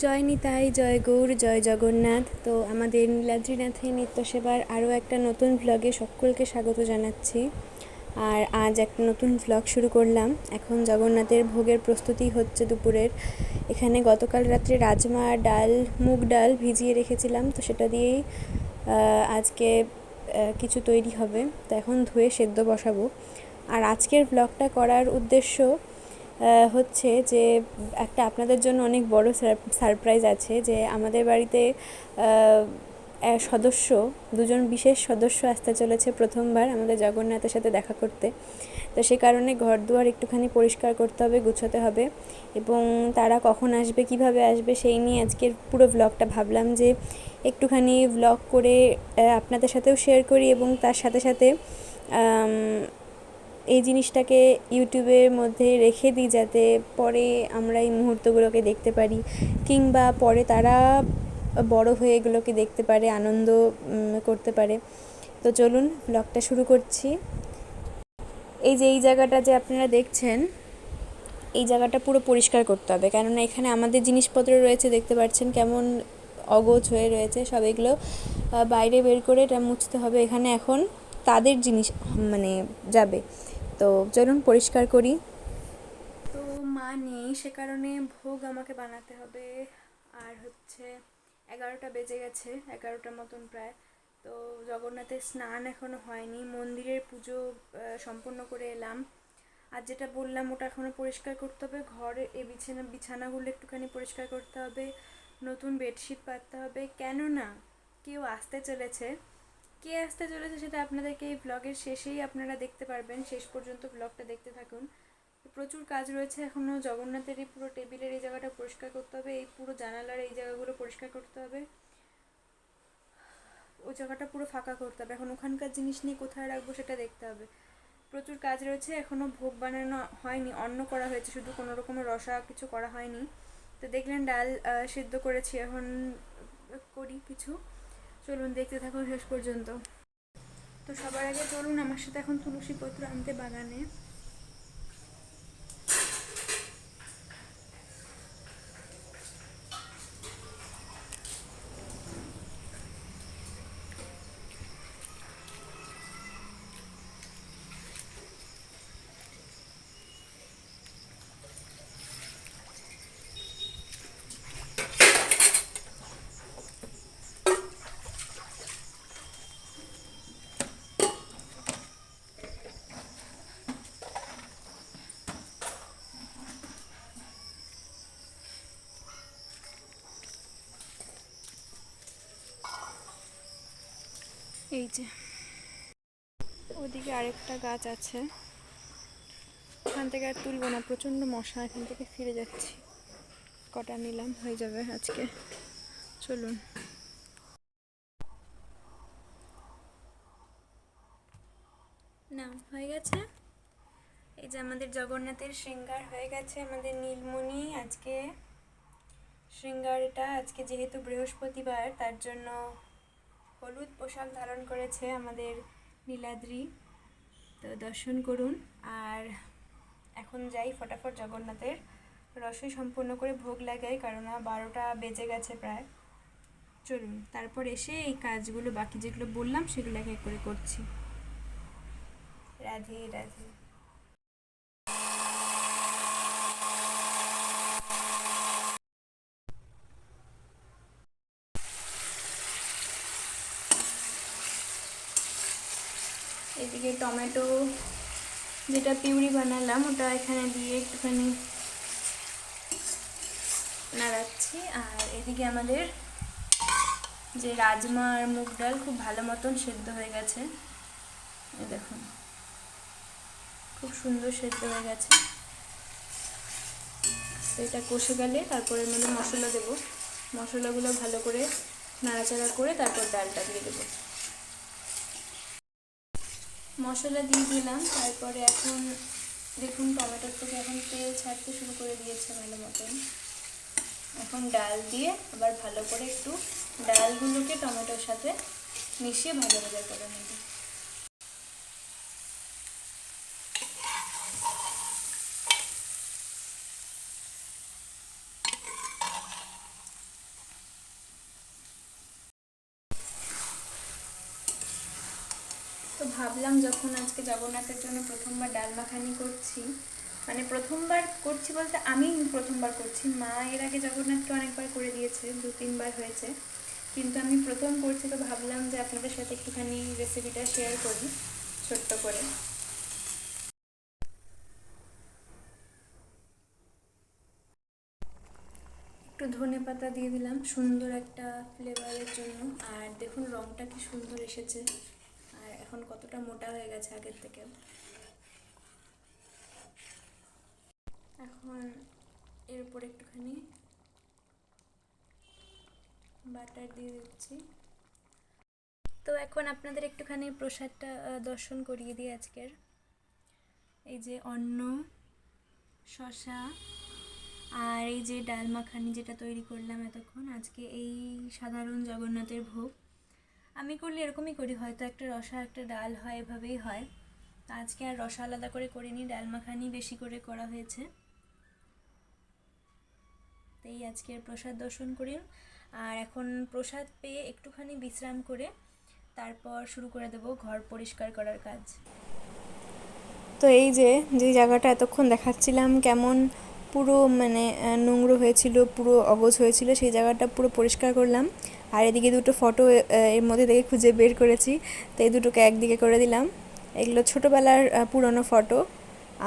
জয় নিতাই, জয় গৌর, জয় জগন্নাথ। তো আমাদের নীলাদ্রিনাথের নিত্য সেবার আরও একটা নতুন ভ্লগে সকলকে স্বাগত জানাচ্ছি। আর আজ একটা নতুন ভ্লগ শুরু করলাম। এখন জগন্নাথের ভোগের প্রস্তুতি হচ্ছে দুপুরের। এখানে গতকাল রাত্রে রাজমা ডাল, মুগ ডাল ভিজিয়ে রেখেছিলাম, তো সেটা দিয়েই আজকে কিছু তৈরি হবে। তো এখন ধুয়ে সেদ্ধ বসাবো। আর আজকের ভ্লগটা করার উদ্দেশ্য হচ্ছে যে একটা আপনাদের জন্য অনেক বড় সারপ্রাইজ আছে, যে আমাদের বাড়িতে সদস্য দুজন বিশেষ সদস্য আসতে চলেছে প্রথমবার আমাদের জগন্নাথের সাথে দেখা করতে। তো সে কারণে ঘর দুয়ার একটুখানি পরিষ্কার করতে হবে, গুছোতে হবে, এবং তারা কখন আসবে, কিভাবে আসবে, সেই নিয়ে আজকের পুরো ব্লগটা ভাবলাম যে একটুখানি ব্লগ করে আপনাদের সাথেও শেয়ার করি, এবং তার সাথে সাথে এই জিনিসটাকে ইউটিউবের মধ্যে রেখে দিই, যাতে পরে আমরা এই মুহূর্তগুলোকে দেখতে পারি, কিংবা পরে তারা বড় হয়ে এগুলোকে দেখতে পারে, আনন্দ করতে পারে। তো চলুন ব্লগটা শুরু করছি। এই যে এই জায়গাটা যে আপনারা দেখছেন, এই জায়গাটা পুরো পরিষ্কার করতে হবে, কেননা এখানে আমাদের জিনিসপত্র রয়েছে, দেখতে পাচ্ছেন কেমন অগোছ হয়ে রয়েছে সব। এগুলো বাইরে বের করে এটা মুছতে হবে। এখানে এখন তাদের জিনিস মানে যাবে। তো চলুন পরিষ্কার করি। তো মা নেই, সে কারণে ভোগ আমাকে বানাতে হবে। আর হচ্ছে 11টা বেজে গেছে, 11টার মতন প্রায়। তো জগন্নাথের স্নান এখনও হয়নি, মন্দিরের পুজো সম্পন্ন করে এলাম। আর যেটা বললাম ওটা এখনও পরিষ্কার করতে হবে। ঘরে এই বিছানাগুলো একটুখানি পরিষ্কার করতে হবে, নতুন বেডশিট পাততে হবে, কেননা কেউ আসতে চলেছে। কে আসতে চলেছে সেটা আপনাদেরকে এই ব্লগের শেষেই আপনারা দেখতে পারবেন। শেষ পর্যন্ত ব্লগটা দেখতে থাকুন। প্রচুর কাজ রয়েছে এখনও। জগন্নাথের এই পুরো টেবিলের এই জায়গাটা পরিষ্কার করতে হবে, এই পুরো জানালার এই জায়গাগুলো পরিষ্কার করতে হবে, ওই জায়গাটা পুরো ফাঁকা করতে হবে। এখন ওখানকার জিনিস নিয়ে কোথায় রাখবো সেটা দেখতে হবে। প্রচুর কাজ রয়েছে এখনও। ভোগ বানানো হয়নি, অন্ন করা হয়েছে শুধু, কোনো রকমের রসা কিছু করা হয়নি। তো দেখলেন ডাল সিদ্ধ করেছি, এখন করি কিছু। চলুন দেখতে থাকুন শেষ পর্যন্ত। তো সবার আগে চলুন আমার সাথে এখন তুলসী পত্র আনতে বাগানে। এই যে ওদিকে আরেকটা গাছ আছে, ওখান থেকে আর তুলবো না, প্রচণ্ড মশা, এখান থেকে ফিরে যাচ্ছি। কটা নিলাম, হয়ে যাবে আজকে। চলুন। না হয়ে গেছে। এই যে আমাদের জগন্নাথের শৃঙ্গার হয়ে গেছে। আমাদের নীলমণি আজকে শৃঙ্গারটা, আজকে যেহেতু বৃহস্পতিবার তার জন্য হলুদ পোশাক ধারণ করেছে আমাদের নীলাদ্রি। তো দর্শন করুন। আর এখন যাই ফটাফট জগন্নাথের রসই সম্পূর্ণ করে ভোগ লাগাই, কারণ 12টা বেজে গেছে প্রায়। চলুন তারপর এসে এই কাজগুলো বাকি যেগুলো বললাম সেগুলো এক এক করে করছি। রাধে রাধে। এদিকে টমেটো যেটা পিউরি বানালাম ওটা এখানে দিয়ে একটুখানি নাড়াচ্ছি। আর এদিকে আমাদের যে রাজমা আর মুগ ডাল খুব ভালো মতন সেদ্ধ হয়ে গেছে, এই দেখুন খুব সুন্দর সেদ্ধ হয়ে গেছে। তো এটা কষে গেলে তারপরে এর মধ্যে মশলা দেবো, মশলাগুলো ভালো করে নাড়াচাড়া করে তারপর ডালটা দিয়ে দেবো। মশলা দিয়ে দিলাম, তারপরে এখন দেখুন টমেটোর থেকে এখন তেল ছাড়তে শুরু করে দিয়েছে ভালো মতন। এখন ডাল দিয়ে আবার ভালো করে একটু ডালগুলোকে টমেটোর সাথে মিশিয়ে ভাজা ভাজা করে নেব। ভাবলাম যখন আজকে জগন্নাথের জন্য প্রথমবার ডাল মাখানি করছি, মানে প্রথমবার করছি বলতে আমি প্রথমবার করছি, মা এর আগে জগন্নাথকে অনেকবার করে দিয়েছে, 2-3 বার হয়েছে, কিন্তু আমি প্রথম করছি, তো ভাবলাম যে আপনাদের সাথে একটুখানি রেসিপিটা শেয়ার করি ছোট্ট করে। একটু ধনে পাতা দিয়ে দিলাম সুন্দর একটা ফ্লেভারের জন্য। আর দেখুন রঙটা কি সুন্দর এসেছে, আর এখন কতটা মোটা হয়ে গেছে আগের থেকে। এখন এর উপর একটুখানি বাটার দিয়ে দিচ্ছি। তো এখন আপনাদের একটুখানি প্রসাদটা দর্শন করিয়ে দিই আজকের। এই যে অন্ন, শসা, আর এই যে ডাল মাখানি যেটা তৈরি করলাম এতক্ষণ, আজকে এই সাধারণ জগন্নাথের ভোগ। আমি করলে এরকমই করি, হয়তো একটা রসা একটা ডাল হয়, এভাবেই হয়। তো আজকে আর রসা আলাদা করে করিনি, ডাল মাখানি বেশি করে করা হয়েছে। তো এই আজকের প্রসাদ দর্শন করি। আর এখন প্রসাদ পেয়ে একটুখানি বিশ্রাম করে তারপর শুরু করে দেব ঘর পরিষ্কার করার কাজ। তো এই যে জায়গাটা এতক্ষণ দেখাচ্ছিলাম কেমন পুরো মানে নোংরা হয়েছিল, পুরো অগোছ হয়েছিল, সেই জায়গাটা পুরো পরিষ্কার করলাম। আর এদিকে দুটো ফটো এর মধ্যে থেকে খুঁজে বের করেছি, তো এই দুটোকে একদিকে করে দিলাম। এগুলো ছোটোবেলার পুরনো ফটো।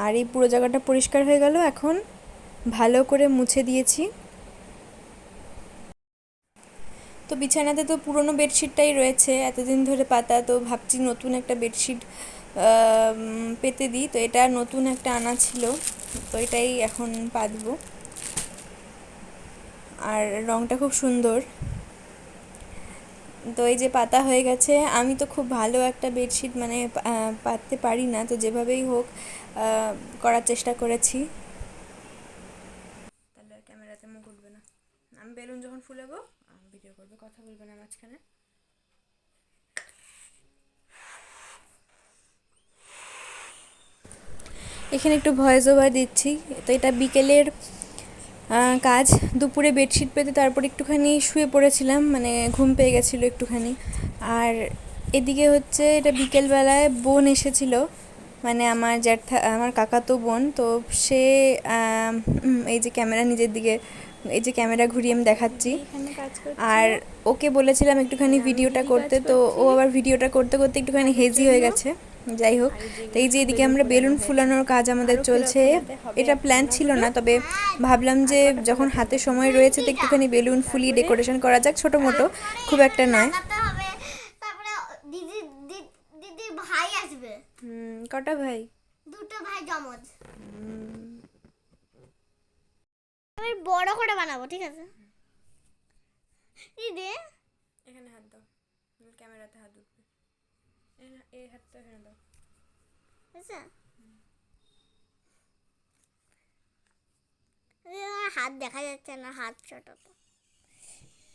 আর এই পুরো জায়গাটা পরিষ্কার হয়ে গেল, এখন ভালো করে মুছে দিয়েছি। তো বিছানাতে তো পুরনো বেডশিটটাই রয়েছে এতদিন ধরে পাতা, তো ভাবছি নতুন একটা বেডশিট পেতে দিই। তো এটা নতুন একটা আনা ছিল, তো এটাই এখন পাতবো। আর রঙটা খুব সুন্দর। তো এই যে পাতা হয়ে গেছে। আমি তো খুব ভালো একটা বেডশিট মানে পাততে পারি না, তো যেভাবেই হোক করার চেষ্টা করেছি। তাহলে আর ক্যামেরাতে মুখ উঠবে না। আমি বেলুন যখন ফুলাবো ভিডিও করবে, কথা বলবে না মাঝখানে। এখানে একটু ভয়েস ওভার দিচ্ছি। তো এটা বিকেলের কাজ। দুপুরে বেডশিট পেতে তারপর একটুখানি শুয়ে পড়েছিলাম, মানে ঘুম পেয়ে গেছিলো একটুখানি। আর এদিকে হচ্ছে এটা বিকেলবেলায় বোন এসেছিল, মানে আমার কাকাতো বোন। তো সে এই যে ক্যামেরা নিজের দিকে, এই যে ক্যামেরা ঘুরিয়ে আমি দেখাচ্ছি। আর ওকে বলেছিলাম একটুখানি ভিডিওটা করতে, তো ও আবার ভিডিওটা করতে করতে একটুখানি হেজি হয়ে গেছে। যাই হোক, তো এই যে এদিকে আমরা বেলুন ফুলানোর কাজ আমাদের চলছে। এটা প্ল্যান ছিল না, তবে ভাবলাম যে যখন হাতে সময় রয়েছে তো একটুখানি বেলুন ফুলিয়ে ডেকোরেশন করা যাক, ছোটো মোটো, খুব একটা নয়। দিদি ভাই আসবে। কটা ভাই? দুটো ভাই জমজ। আমি বড় করে বানাবো, ঠিক আছে? দিদি এখানে হাত দাও, ক্যামেরাতে হাত উঠবে। এই হাতটা এখানে দাও, আচ্ছা? হাত দেখা যাচ্ছে না, হাত ছোট তো।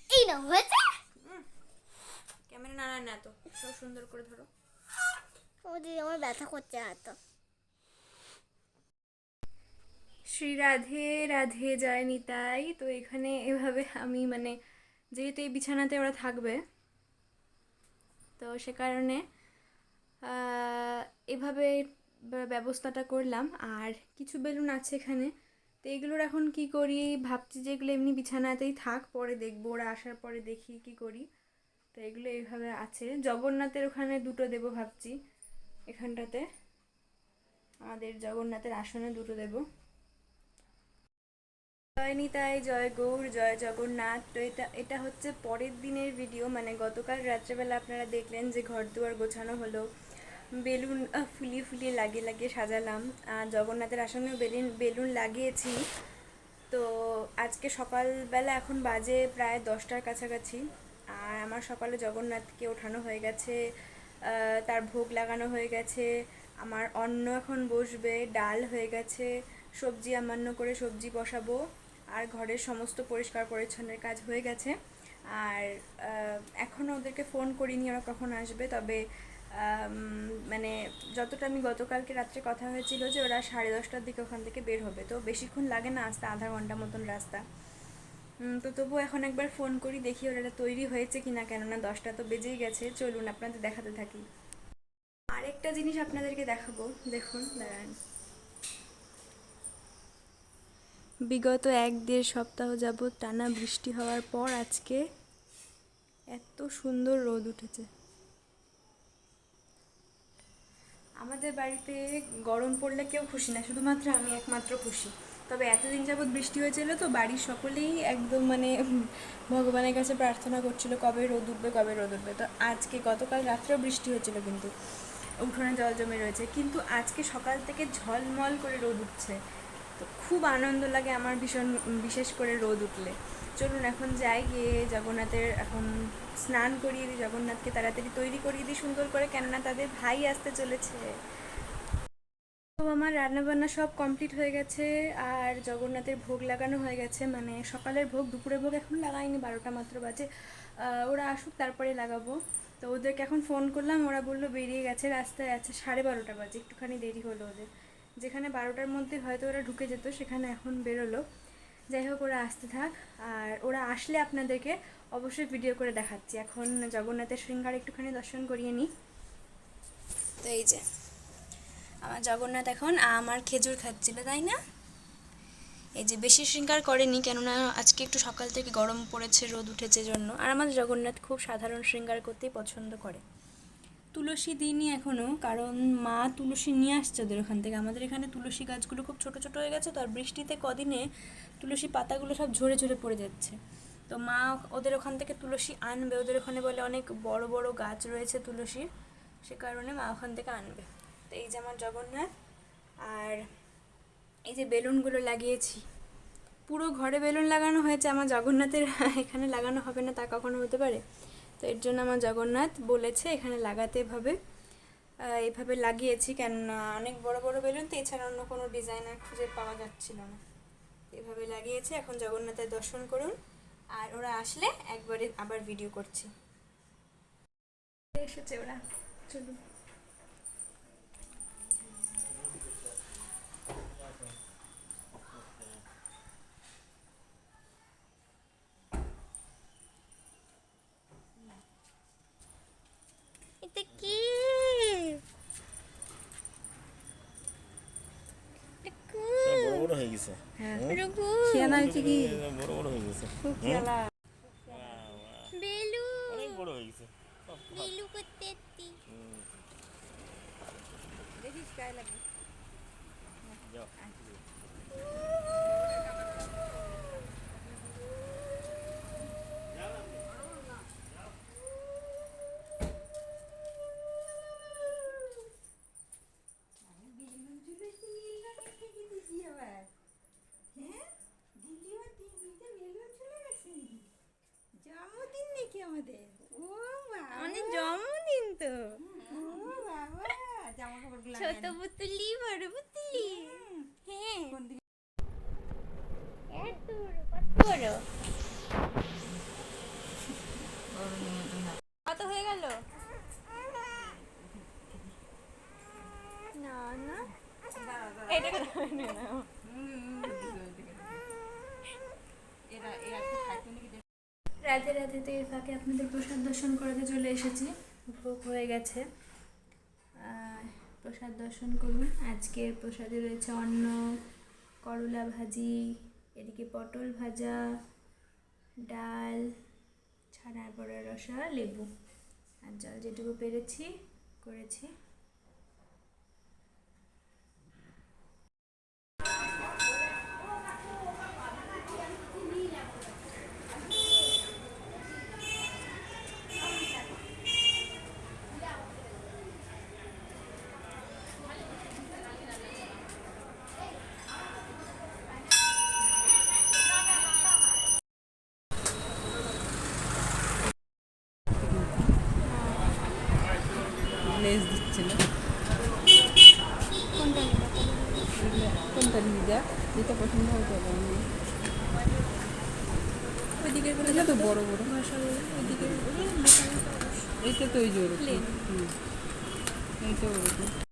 এই না হয়েছে, ক্যামেরা না না তো সব সুন্দর করে ধরো। ও দিদি আমার ব্যথা করছে হাত। শ্রী রাধে রাধে জয় নিতাই। তো এখানে এভাবে আমি মানে যেহেতু এই বিছানাতে ওরা থাকবে, তো সে কারণে এভাবে ব্যবস্থাটা করলাম। আর কিছু বেলুন আছে এখানে, তো এগুলোর এখন কি করি ভাবছি, যে এগুলো এমনি বিছানাতেই থাক, পরে দেখবো, ওরা আসার পরে দেখি কি করি। তো এগুলো এইভাবে আছে। জগন্নাথের ওখানে দুটো দেবো ভাবছি, এখানটাতে আমাদের জগন্নাথের আসনে দুটো দেবো। জয় নিতাই, জয় গৌর, জয় জগন্নাথ। তো এটা হচ্ছে পরের দিনের ভিডিও, মানে গতকাল রাত্রেবেলা আপনারা দেখলেন যে ঘর দুয়ার গোছানো হলো, বেলুন ফুলিয়ে ফুলিয়ে লাগিয়ে লাগিয়ে সাজালাম। জগন্নাথের আসনেও বেলুন লাগিয়েছি। তো আজকে সকালবেলা এখন বাজে প্রায় 10টার কাছাকাছি, আর আমার সকালে জগন্নাথকে ওঠানো হয়ে গেছে, তার ভোগ লাগানো হয়ে গেছে, আমার অন্ন এখন বসবে, ডাল হয়ে গেছে, সবজি আমান্য করে সবজি বসাবো, আর ঘরের সমস্ত পরিষ্কার পরিচ্ছন্নের কাজ হয়ে গেছে। আর এখনও ওদেরকে ফোন করিনি ওরা কখন আসবে, তবে মানে যতটা আমি গতকালকে রাত্রে কথা হয়েছিল যে ওরা 10:30টার দিকে ওখান থেকে বের হবে, তো বেশিক্ষণ লাগে না আসতে, আধা ঘন্টা মতন রাস্তা। তো তবুও এখন একবার ফোন করি, দেখি ওরা তৈরি হয়েছে কিনা, কেননা 10টা তো বেজেই গেছে। চলুন আপনাদের দেখাতে থাকি। আর আরেকটা জিনিস আপনাদেরকে দেখাবো, দেখুন দাঁড়ান। বিগত 1-1.5 সপ্তাহ যাবৎ টানা বৃষ্টি হওয়ার পর আজকে এত সুন্দর রোদ উঠেছে। আমাদের বাড়িতে গরম পড়লে কেউ খুশি না, শুধুমাত্র আমি একমাত্র খুশি। তবে এতদিন যাবৎ বৃষ্টি হয়েছিল তো বাড়ির সকলেই একদম মানে ভগবানের কাছে প্রার্থনা করছিল কবে রোদ উঠবে, কবে রোদ উঠবে। তো আজকে গতকাল রাত্রেও বৃষ্টি হয়েছিল, কিন্তু উঠোনে জল জমে রয়েছে, কিন্তু আজকে সকাল থেকে ঝলমল করে রোদ উঠছে। তো খুব আনন্দ লাগে আমার ভীষণ, বিশেষ করে রোদ উঠলে। চলুন এখন যাই, গিয়ে জগন্নাথের এখন স্নান করিয়ে দিই, জগন্নাথকে তাড়াতাড়ি তৈরি করিয়ে দিই সুন্দর করে, কেননা তাদের ভাই আসতে চলেছে। তো আমার রান্নাবান্না সব কমপ্লিট হয়ে গেছে, আর জগন্নাথের ভোগ লাগানো হয়ে গেছে, মানে সকালের ভোগ, দুপুরের ভোগ এখন লাগাইনি, 12টা মাত্র বাজে। ওরা আসুক তারপরে লাগাবো। তো ওদেরকে এখন ফোন করলাম, ওরা বললো বেরিয়ে গেছে, রাস্তায় আছে, 12:30 বাজে, একটুখানি দেরি হলো ওদের। যেখানে 12টার মধ্যে হয়তো ওরা ঢুকে যেত, সেখানে এখন বেরোলো। যাই হোক, ওরা আসতে থাক, আর ওরা আসলে আপনাদেরকে অবশ্যই ভিডিও করে দেখাচ্ছি। এখন জগন্নাথের শৃঙ্গার একটুখানি দর্শন করিয়ে নিই। তো এই যে আমার জগন্নাথ এখন আমার খেজুর খাচ্ছিল, তাই না? এই যে বেশি শৃঙ্গার করেনি, কেননা আজকে একটু সকাল থেকে গরম পড়েছে, রোদ উঠেছে জন্য। আর আমাদের জগন্নাথ খুব সাধারণ শৃঙ্গার করতেই পছন্দ করে। তুলসী দিইনি এখনও, কারণ মা তুলসী নিয়ে আসছে ওদের ওখান থেকে। আমাদের এখানে তুলসী গাছগুলো খুব ছোট ছোট হয়ে গেছে, তো আর বৃষ্টিতে কদিনে তুলসী পাতাগুলো সব ঝরে ঝরে পড়ে যাচ্ছে। তো মা ওদের ওখান থেকে তুলসী আনবে, ওদের ওখানে বলে অনেক বড় বড় গাছ রয়েছে তুলসীর, সে কারণে মা ওখান থেকে আনবে। তো এই যে আমার জগন্নাথ, আর এই যে বেলুনগুলো লাগিয়েছি, পুরো ঘরে বেলুন লাগানো হয়েছে। আমার জগন্নাথের এখানে লাগানো হবে না তা কখনো হতে পারে? তো এর জন্য আমার জগন্নাথ বলেছে এখানে লাগাতে, এইভাবে লাগিয়েছি, কেননা অনেক বড় বড় বেলুন তো, এছাড়া অন্য কোনো ডিজাইনার খুঁজে পাওয়া যাচ্ছিল না। এভাবে লাগিয়েছি। এখন জগন্নাথের দর্শন করুন, আর ওরা আসলে একবারে আবার ভিডিও করছি। এসেছে ওরা, চলুন। এটা কি? বড় বড় হয়ে গেছে। খেয়ালা হয়েছে কি? বড় বড় হয়ে গেছে। খুব খেয়ালা। বেলু অনেক বড় হয়ে গেছে। বেলু করতে এত্তি দেখিস গায়ে লাগে। যাও। জন্মদিন নাকি আমাদের? ও বাবা, আমাদের জন্মদিন তো। ও বাবা, জামা কাপড়গুলো ছোট পুতুলি বড় পুতুলি। হ্যাঁ এত বড়, কত বড়, কত হয়ে গেল? না না, এটা রাধে রাধে। তো এর ফাঁকে আপনাদের প্রসাদ দর্শন করাতে চলে এসেছি, ভোগ হয়ে গেছে। প্রসাদ দর্শন করুন। আজকের প্রসাদে রয়েছে অন্ন, করলা ভাজি, এদিকে পটল ভাজা, ডাল, ছানার বড়া রসা, লেবু, আর জল যেটুকু পেরেছি করেছি। লেজ দিচ্ছিল। কোনটা নিয়ে যা, যেটা পছন্দ হবে ওইদিকে এটা তো বড় বড়, ওইদিকে এইটা তো ওই জোর, এইটা ওরকম।